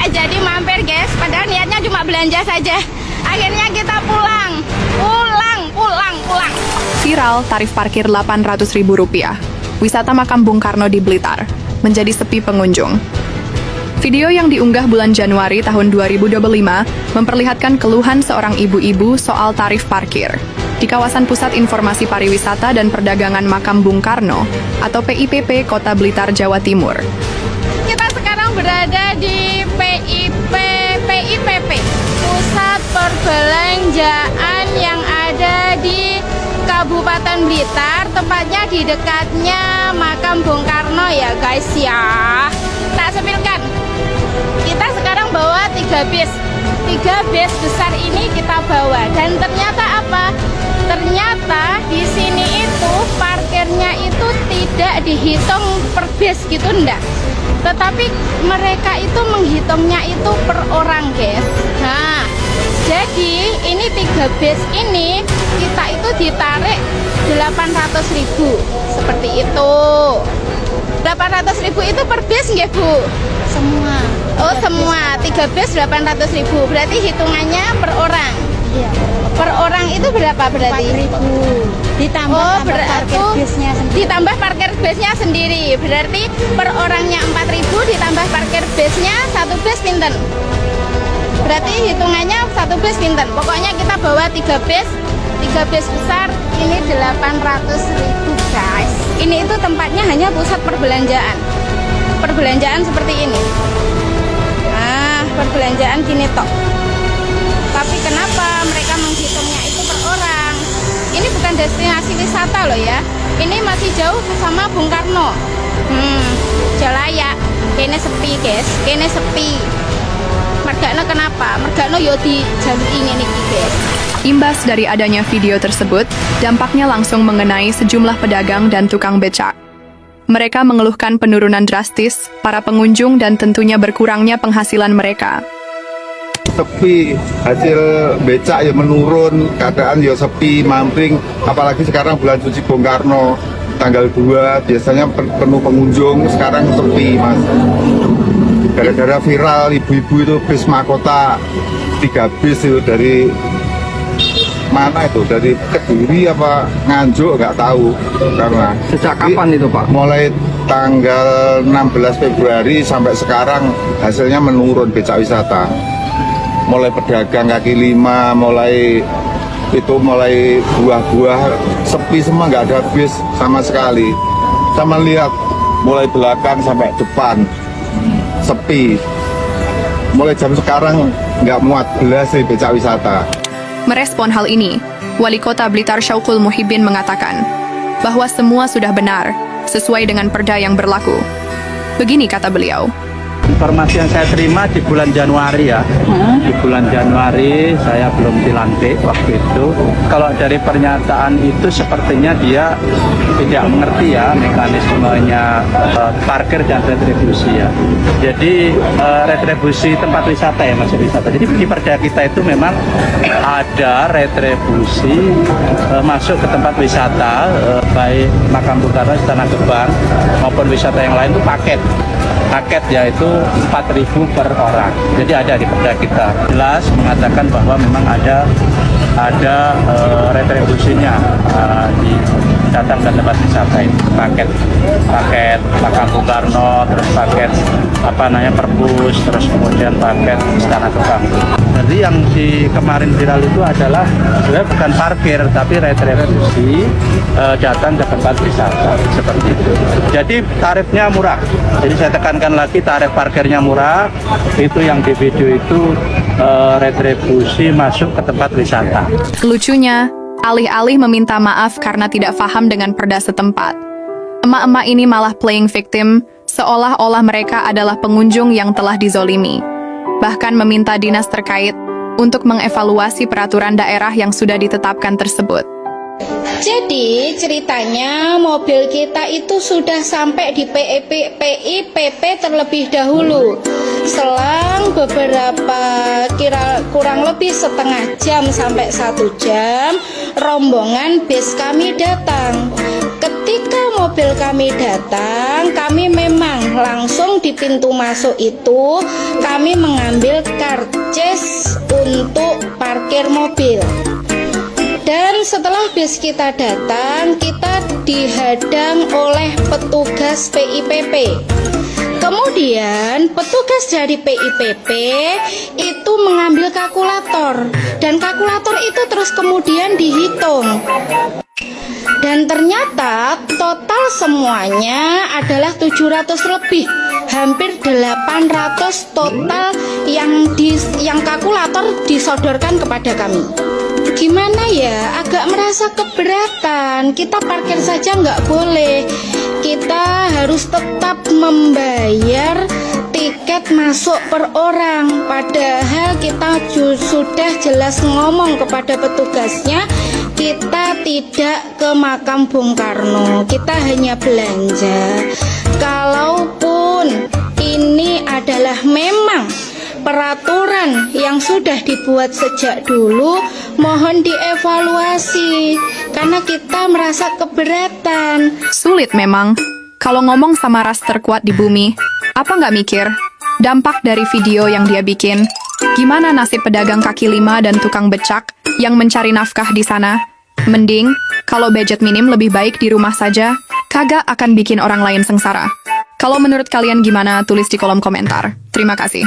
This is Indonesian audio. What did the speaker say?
jadi mampir guys, padahal niatnya cuma belanja saja. Akhirnya kita pulang. Viral tarif parkir Rp800.000. Wisata Makam Bung Karno di Blitar menjadi sepi pengunjung. Video yang diunggah bulan Januari tahun 2025 memperlihatkan keluhan seorang ibu-ibu soal tarif parkir di kawasan Pusat Informasi Pariwisata dan Perdagangan Makam Bung Karno atau PIPP Kota Blitar, Jawa Timur. Kita sekarang berada di PIPP, Pusat Perbelanjaan yang ada di Kabupaten Blitar, tepatnya di dekatnya Makam Bung Karno ya guys ya. Tak sepilkan, kita sekarang bawa 3 bis. 3 bis besar ini kita bawa, dan ternyata apa? Ternyata di sini itu parkirnya itu tidak dihitung per bis gitu, enggak. Tetapi mereka itu menghitungnya itu per orang guys. Nah, jadi ini 3 bis ini kita itu ditarik 800.000 seperti itu. 800.000 itu per bis nggak Bu? Semua. Oh semua, 3 bis 800.000. Berarti hitungannya per orang. Iya. Per orang itu berapa berarti? 4.000. Ditambah parkir bisnya sendiri. Ditambah parkir bisnya sendiri. Berarti per orangnya 4.000 ditambah parkir bisnya, 1 bis pinten? Berarti hitungannya 1 bis pinten? Pokoknya kita bawa 3 bis. 3 bis besar ini 800.000 guys. Ini itu tempatnya hanya pusat perbelanjaan. Perbelanjaan seperti ini. Nah, perbelanjaan gini tok. Tapi kenapa mereka menghitungnya itu per orang? Ini bukan destinasi wisata loh ya. Ini masih jauh sama Bung Karno. Jalaya. Kene sepi guys. Kene sepi. Mergakno kenapa? Mergakno yo dijaluki ngene iki guys. Imbas dari adanya video tersebut, dampaknya langsung mengenai sejumlah pedagang dan tukang becak. Mereka mengeluhkan penurunan drastis para pengunjung dan tentunya berkurangnya penghasilan mereka. Sepi, hasil becak ya menurun, keadaan ya sepi, mamping, apalagi sekarang bulan suci Bung Karno, tanggal 2 biasanya penuh pengunjung, sekarang sepi mas. Gara-gara viral ibu-ibu itu bis mahkota 3 bis itu dari mana itu, dari Kediri apa Nganjuk nggak tahu. Karena sejak kapan itu Pak? Mulai tanggal 16 Februari sampai sekarang hasilnya menurun becak wisata. Mulai pedagang kaki lima, mulai buah-buah sepi semua, nggak ada bis sama sekali. Sama lihat mulai belakang sampai depan sepi. Mulai jam sekarang nggak muat belas sih becak wisata. Merespon hal ini, Wali Kota Blitar Syauqul Muhibbin mengatakan bahwa semua sudah benar sesuai dengan perda yang berlaku. Begini kata beliau. Informasi yang saya terima di bulan Januari ya. Di bulan Januari saya belum dilantik waktu itu. Kalau dari pernyataan itu sepertinya dia tidak mengerti ya mekanismenya parkir dan retribusi ya. Jadi retribusi tempat wisata ya masuk wisata. Jadi di perda kita itu memang ada retribusi masuk ke tempat wisata baik Makam Bung Karno, Istana Gebang maupun wisata yang lain itu paket yaitu 4.000 per orang. Jadi ada di perda kita jelas mengatakan bahwa memang ada retribusinya di datang ke tempat wisata itu paket Makam Bung Karno, terus paket Perbus, terus kemudian paket Istana Gebang. Jadi yang di kemarin viral itu adalah sebenarnya bukan parkir tapi retribusi datang ke tempat wisata seperti itu. Jadi tarifnya murah. Jadi saya tekankan lagi tarif parkirnya murah. Itu yang di video itu retribusi masuk ke tempat wisata. Lucunya, alih-alih meminta maaf karena tidak paham dengan perda setempat, emak-emak ini malah playing victim, seolah-olah mereka adalah pengunjung yang telah dizolimi. Bahkan meminta dinas terkait untuk mengevaluasi peraturan daerah yang sudah ditetapkan tersebut. Jadi ceritanya mobil kita itu sudah sampai di PIPP terlebih dahulu. Selang beberapa kurang lebih setengah jam sampai 1 jam, rombongan bis kami datang. Ketika mobil kami datang, kami memang langsung di pintu masuk itu kami kami mengambil karcis untuk parkir mobil. Dan setelah bis kita datang, kita dihadang oleh petugas PIPP. Kemudian petugas dari PIPP itu mengambil kalkulator, dan kalkulator itu terus kemudian dihitung. Dan ternyata total semuanya adalah 700 lebih, hampir 800 total yang kalkulator disodorkan kepada kami. Gimana ya, agak merasa keberatan. Kita parkir saja nggak boleh, kita harus tetap membayar tiket masuk per orang. Padahal kita sudah jelas ngomong kepada petugasnya, kita tidak ke makam Bung Karno, kita hanya belanja. Kalaupun ini adalah memang peraturan yang sudah dibuat sejak dulu, mohon dievaluasi karena kita merasa keberatan. Sulit memang. Kalau ngomong sama ras terkuat di bumi, apa nggak mikir dampak dari video yang dia bikin? Gimana nasib pedagang kaki lima dan tukang becak yang mencari nafkah di sana? Mending kalau budget minim lebih baik di rumah saja, kagak akan bikin orang lain sengsara. Kalau menurut kalian gimana, tulis di kolom komentar. Terima kasih.